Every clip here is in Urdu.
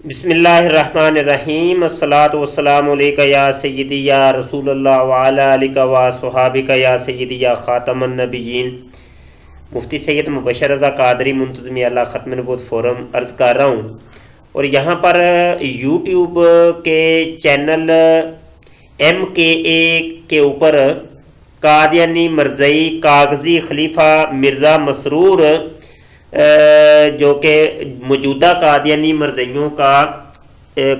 بسم اللہ الرحمن الرحیم الصلاۃ والسلام علیکہ یا سیدی یا رسول اللہ وعلی آلہ و صحابہ یا سیدی یا خاتم النبیین۔ مفتی سید مبشر رضا قادری منتظم اللہ ختم نبوت فورم عرض کر رہا ہوں، اور یہاں پر یوٹیوب کے چینل MKA کے اوپر قادیانی مرزئی کاغذی خلیفہ مرزا مسرور جو کہ موجودہ قادیانی مرزئیوں کا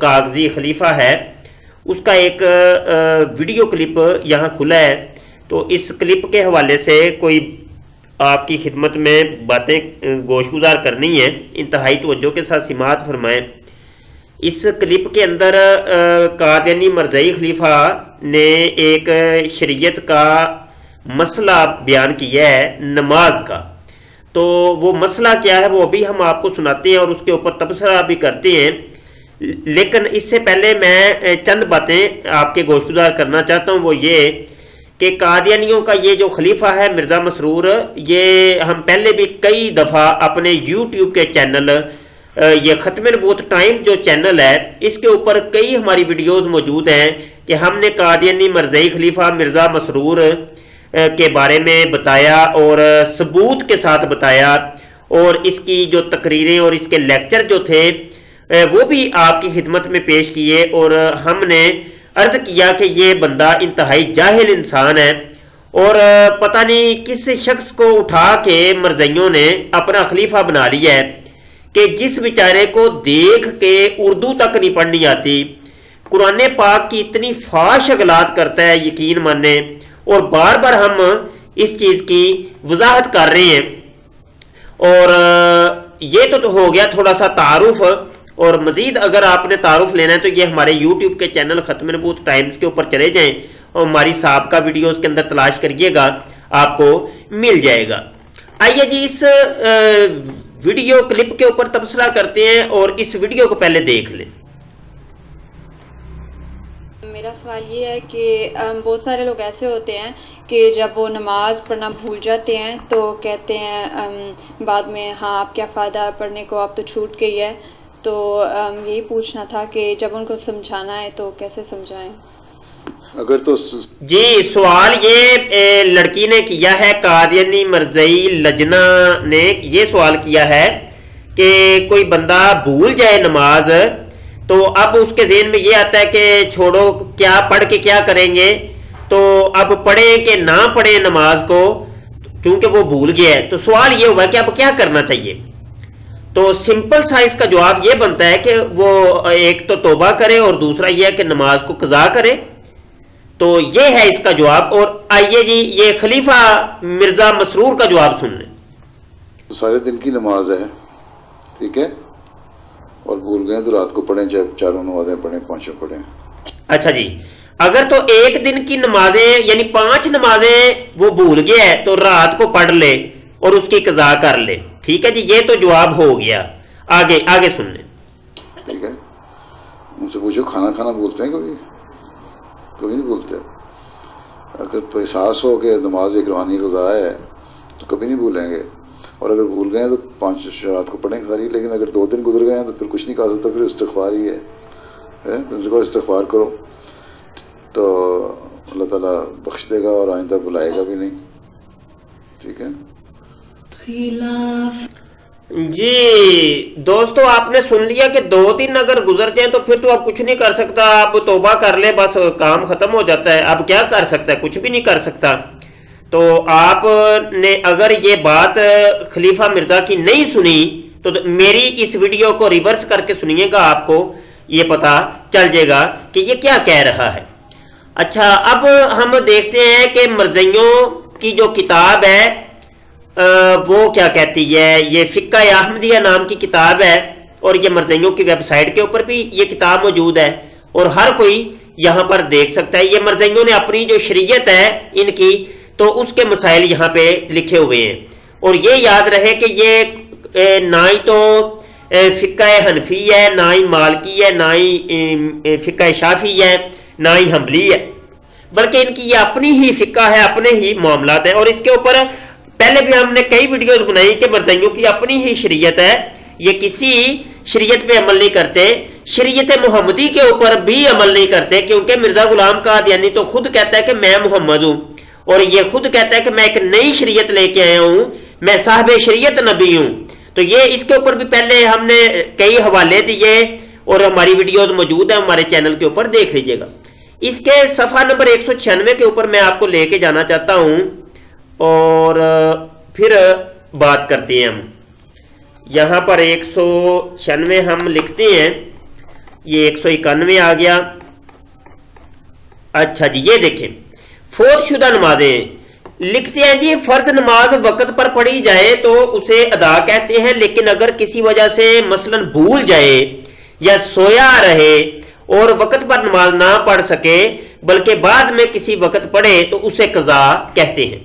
کاغذی خلیفہ ہے، اس کا ایک ویڈیو کلپ یہاں کھلا ہے۔ تو اس کلپ کے حوالے سے کوئی آپ کی خدمت میں باتیں گوش گزار کرنی ہیں، انتہائی توجہ کے ساتھ سماعت فرمائیں۔ اس کلپ کے اندر قادیانی مرزئی خلیفہ نے ایک شریعت کا مسئلہ بیان کیا ہے، نماز کا۔ تو وہ مسئلہ کیا ہے وہ ابھی ہم آپ کو سناتے ہیں اور اس کے اوپر تبصرہ بھی کرتے ہیں، لیکن اس سے پہلے میں چند باتیں آپ کے گوش گزار کرنا چاہتا ہوں۔ وہ یہ کہ قادیانیوں کا یہ جو خلیفہ ہے مرزا مسرور، یہ ہم پہلے بھی کئی دفعہ اپنے یوٹیوب کے چینل یہ ختم نبوت ٹائم جو چینل ہے، اس کے اوپر کئی ہماری ویڈیوز موجود ہیں کہ ہم نے قادیانی مرزئی خلیفہ مرزا مسرور کے بارے میں بتایا اور ثبوت کے ساتھ بتایا، اور اس کی جو تقریریں اور اس کے لیکچر جو تھے وہ بھی آپ کی خدمت میں پیش کیے، اور ہم نے عرض کیا کہ یہ بندہ انتہائی جاہل انسان ہے، اور پتہ نہیں کس شخص کو اٹھا کے مرزئیوں نے اپنا خلیفہ بنا لیا ہے کہ جس بیچارے کو دیکھ کے اردو تک نہیں پڑھنی آتی، قرآن پاک کی اتنی فاحش اغلاط کرتا ہے، یقین مانیں، اور بار بار ہم اس چیز کی وضاحت کر رہے ہیں۔ اور یہ تو ہو گیا تھوڑا سا تعارف، اور مزید اگر آپ نے تعارف لینا ہے تو یہ ہمارے یوٹیوب کے چینل ختم نبوت ٹائمز کے اوپر چلے جائیں اور ہماری سابقہ ویڈیوز کے اندر تلاش کریے گا، آپ کو مل جائے گا۔ آئیے جی اس ویڈیو کلپ کے اوپر تبصرہ کرتے ہیں، اور اس ویڈیو کو پہلے دیکھ لیں۔ میرا سوال یہ ہے کہ بہت سارے لوگ ایسے ہوتے ہیں کہ جب وہ نماز پڑھنا بھول جاتے ہیں تو کہتے ہیں بعد میں، ہاں آپ کیا فائدہ پڑھنے کو، آپ تو چھوٹ گئی ہے۔ تو یہی پوچھنا تھا کہ جب ان کو سمجھانا ہے تو کیسے سمجھائیں؟ اگر تو جی سوال یہ لڑکی نے کیا ہے، قادیانی مرزئی لجنہ نے یہ سوال کیا ہے کہ کوئی بندہ بھول جائے نماز تو اب اس کے ذہن میں یہ آتا ہے کہ چھوڑو، کیا پڑھ کے کیا کریں گے، تو اب پڑھیں کہ نہ پڑھیں نماز کو، چونکہ وہ بھول گیا ہے۔ تو سوال یہ ہوا کہ اب کیا کرنا چاہیے؟ تو سمپل سا اس کا جواب یہ بنتا ہے کہ وہ ایک تو توبہ کرے، اور دوسرا یہ ہے کہ نماز کو قضا کرے۔ تو یہ ہے اس کا جواب۔ اور آئیے جی یہ خلیفہ مرزا مسرور کا جواب سن لیں۔ سارے دن کی نماز ہے، ٹھیک ہے، اور بھول گئے تو رات کو پڑھیں، چاہے چاروں نمازیں پڑھیں، پانچوں پڑھیں۔ اچھا جی، اگر تو ایک دن کی نمازیں یعنی 5 نمازیں وہ بھول گیا ہے تو رات کو پڑھ لے اور اس کی قضا کر لے، ٹھیک ہے جی، یہ تو جواب ہو گیا۔ آگے سن لیں۔ ٹھیک ہے، ان سے پوچھو کھانا بھولتے ہیں کبھی نہیں بھولتے۔ اگر احساس ہو کہ نماز ایک روحانی قضا ہے تو کبھی نہیں بھولیں گے، اور اگر بھول گئے ہیں تو 5 رات کو پڑھیں ساری۔ لیکن اگر 2 دن گزر گئے ہیں تو پھر کچھ نہیں کہا سکتا، پھر استغفار ہی ہے، ان کو استغفار کرو تو اللہ تعالیٰ بخش دے گا اور آئندہ بلائے گا بھی نہیں، ٹھیک ہے۔ جی دوستو، آپ نے سن لیا کہ 2 دن اگر گزر جائیں تو پھر تو اب کچھ نہیں کر سکتا، اب توبہ کر لے، بس کام ختم ہو جاتا ہے۔ اب کیا کر سکتا ہے؟ کچھ بھی نہیں کر سکتا۔ تو آپ نے اگر یہ بات خلیفہ مرزا کی نہیں سنی تو میری اس ویڈیو کو ریورس کر کے سنیے گا، آپ کو یہ پتا چل جائے گا کہ یہ کیا کہہ رہا ہے۔ اچھا، اب ہم دیکھتے ہیں کہ مرزئیوں کی جو کتاب ہے وہ کیا کہتی ہے۔ یہ فقہ احمدیہ نام کی کتاب ہے، اور یہ مرزئیوں کی ویب سائٹ کے اوپر بھی یہ کتاب موجود ہے، اور ہر کوئی یہاں پر دیکھ سکتا ہے۔ یہ مرزئیوں نے اپنی جو شریعت ہے ان کی، تو اس کے مسائل یہاں پہ لکھے ہوئے ہیں۔ اور یہ یاد رہے کہ یہ نہ ہی تو فقہ حنفی ہے، نہ ہی مالکی ہے، نہ ہی فقہ شافعی ہے، نہ ہی حنبلی ہے، بلکہ ان کی یہ اپنی ہی فقہ ہے، اپنے ہی معاملات ہیں۔ اور اس کے اوپر پہلے بھی ہم نے کئی ویڈیوز بنائی کہ مرزئیوں کی اپنی ہی شریعت ہے، یہ کسی شریعت پہ عمل نہیں کرتے، شریعت محمدی کے اوپر بھی عمل نہیں کرتے، کیونکہ مرزا غلام قادیانی تو خود کہتا ہے کہ میں محمد ہوں، اور یہ خود کہتا ہے کہ میں ایک نئی شریعت لے کے آیا ہوں، میں صاحب شریعت نبی ہوں۔ تو یہ اس کے اوپر بھی پہلے ہم نے کئی حوالے دیے اور ہماری ویڈیوز موجود ہیں ہمارے چینل کے اوپر، دیکھ لیجئے گا۔ اس کے صفحہ نمبر 196 کے اوپر میں آپ کو لے کے جانا چاہتا ہوں اور پھر بات کرتے ہیں ہم۔ یہاں پر 196 ہم لکھتے ہیں، یہ 191 آ گیا۔ اچھا جی، یہ دیکھیں فوت شدہ نمازیں لکھتے ہیں جی، فرض نماز وقت پر پڑھی جائے تو اسے ادا کہتے ہیں، لیکن اگر کسی وجہ سے مثلا بھول جائے یا سویا رہے اور وقت پر نماز نہ پڑھ سکے بلکہ بعد میں کسی وقت پڑھے تو اسے قضا کہتے ہیں۔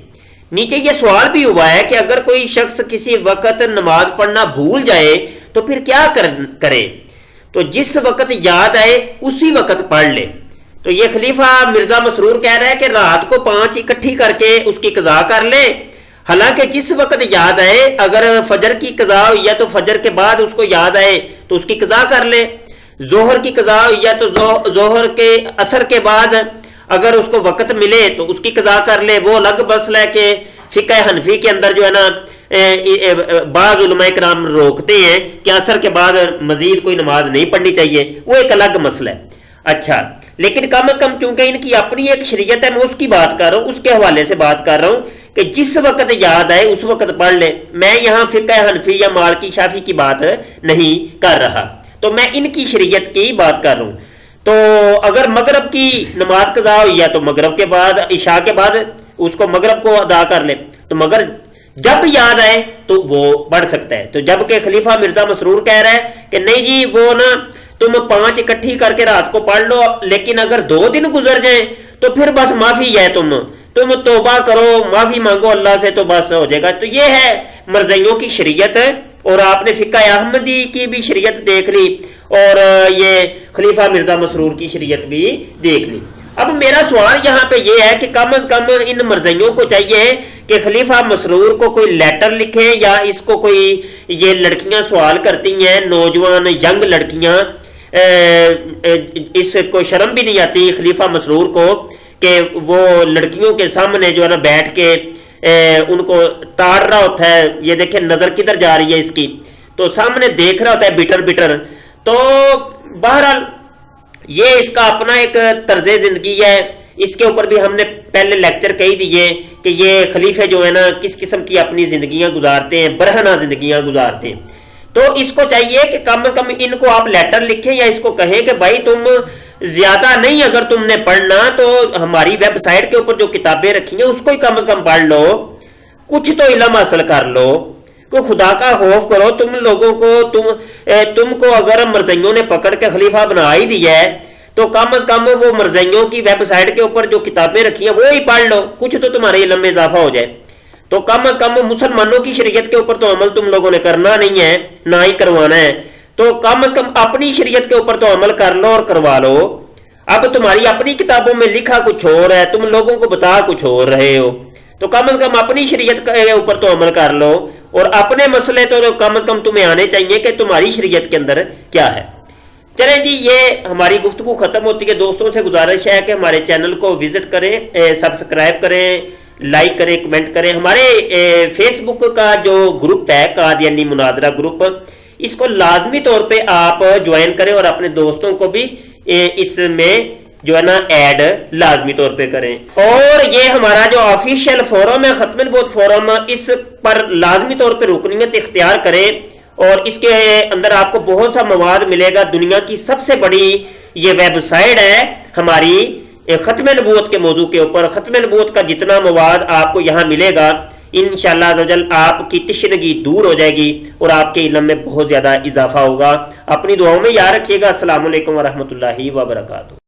نیچے یہ سوال بھی ہوا ہے کہ اگر کوئی شخص کسی وقت نماز پڑھنا بھول جائے تو پھر کیا کرے؟ تو جس وقت یاد آئے اسی وقت پڑھ لے۔ تو یہ خلیفہ مرزا مسرور کہہ رہا ہے کہ رات کو 5 اکٹھی کر کے اس کی قضا کر لے، حالانکہ جس وقت یاد آئے، اگر فجر کی قضا ہوئی ہے تو فجر کے بعد اس کو یاد آئے تو اس کی قضا کر لے، ظہر کی قضا ہوئی ہے تو ظہر کے عصر کے بعد اگر اس کو وقت ملے تو اس کی قضا کر لے۔ وہ الگ مسئلہ ہے کہ فقہ حنفی کے اندر جو ہے نا بعض علماء کرام روکتے ہیں کہ عصر کے بعد مزید کوئی نماز نہیں پڑھنی چاہیے، وہ ایک الگ مسئلہ ہے۔ اچھا، لیکن کم از کم چونکہ ان کی اپنی ایک شریعت ہے، میں اس کی بات کر رہا ہوں، اس کے حوالے سے بات کر رہا ہوں کہ جس وقت یاد آئے اس وقت پڑھ لے۔ میں یہاں فقہ حنفی یا مالکی شافعی کی بات نہیں کر رہا، تو میں ان کی شریعت کی بات کر رہا ہوں۔ تو اگر مغرب کی نماز قضا ہوئی ہے تو مغرب کے بعد، عشاء کے بعد اس کو مغرب کو ادا کر لے، تو مگر جب یاد آئے تو وہ پڑھ سکتا ہے۔ تو جبکہ خلیفہ مرزا مسرور کہہ رہا ہے کہ نہیں جی، وہ نا تم 5 اکٹھی کر کے رات کو پڑھ لو، لیکن اگر 2 دن گزر جائیں تو پھر بس معافی ہے، تم توبہ کرو، معافی مانگو اللہ سے تو بس ہو جائے گا۔ تو یہ ہے مرزائیوں کی شریعت، اور آپ نے فقہ احمدی کی بھی شریعت دیکھ لی اور یہ خلیفہ مرزا مسرور کی شریعت بھی دیکھ لی۔ اب میرا سوال یہاں پہ یہ ہے کہ کم از کم ان مرزائیوں کو چاہیے کہ خلیفہ مسرور کو کوئی لیٹر لکھیں، یا اس کو کوئی، یہ لڑکیاں سوال کرتی ہیں، نوجوان ینگ لڑکیاں، اس کو شرم بھی نہیں آتی خلیفہ مسرور کو کہ وہ لڑکیوں کے سامنے جو ہے نا بیٹھ کے ان کو تاڑ رہا ہوتا ہے۔ یہ دیکھیں نظر کدھر جا رہی ہے اس کی، تو سامنے دیکھ رہا ہوتا ہے بٹر بٹر۔ تو بہرحال یہ اس کا اپنا ایک طرز زندگی ہے، اس کے اوپر بھی ہم نے پہلے لیکچر کہی دیے کہ یہ خلیفے جو ہے نا کس قسم کی اپنی زندگیاں گزارتے ہیں، برہنہ زندگیاں گزارتے ہیں۔ تو اس کو چاہیے کہ کم از کم ان کو آپ لیٹر لکھیں یا اس کو کہیں کہ بھائی تم زیادہ نہیں، اگر تم نے پڑھنا تو ہماری ویب سائٹ کے اوپر جو کتابیں رکھی ہیں اس کو ہی کم از کم پڑھ لو، کچھ تو علم حاصل کر لو، کوئی خدا کا خوف کرو۔ تم لوگوں کو تم کو اگر مرزائیوں نے پکڑ کے خلیفہ بنا ہی دیا ہے تو کم از کم وہ مرزائیوں کی ویب سائٹ کے اوپر جو کتابیں رکھی ہیں وہ ہی پڑھ لو، کچھ تو تمہارے علم میں اضافہ ہو جائے۔ تو کم از کم مسلمانوں کی شریعت کے اوپر تو عمل تم لوگوں نے کرنا نہیں ہے، نہ ہی کروانا ہے، تو کم از کم اپنی شریعت کے اوپر تو عمل کر لو اور کروا لو۔ اب تمہاری اپنی کتابوں میں لکھا کچھ اور ہے، تم لوگوں کو بتا کچھ اور رہے ہو، تو کم از کم اپنی شریعت کے اوپر تو عمل کر لو، اور اپنے مسئلے تو کم از کم تمہیں آنے چاہیے کہ تمہاری شریعت کے اندر کیا ہے۔ چلیں جی، یہ ہماری گفتگو ختم ہوتی ہے۔ دوستوں سے گزارش ہے کہ ہمارے چینل کو وزٹ کریں، سبسکرائب کریں، لائک کریں، کمنٹ کریں۔ ہمارے فیس بک کا جو گروپ ہے قادیانی مناظرہ گروپ، اس کو لازمی طور پہ آپ جوائن کریں اور اپنے دوستوں کو بھی اس میں جو ہے نا ایڈ لازمی طور پہ کریں۔ اور یہ ہمارا جو آفیشیل فورم ہے ختم النبوت فورم، اس پر لازمی طور پہ رکنیت اختیار کریں، اور اس کے اندر آپ کو بہت سا مواد ملے گا۔ دنیا کی سب سے بڑی یہ ویب سائٹ ہے ہماری ختم نبوت کے موضوع کے اوپر۔ ختم نبوت کا جتنا مواد آپ کو یہاں ملے گا انشاءاللہ عزوجل آپ کی تشنگی دور ہو جائے گی اور آپ کے علم میں بہت زیادہ اضافہ ہوگا۔ اپنی دعاؤں میں یاد رکھیے گا۔ السلام علیکم ورحمۃ اللہ وبرکاتہ۔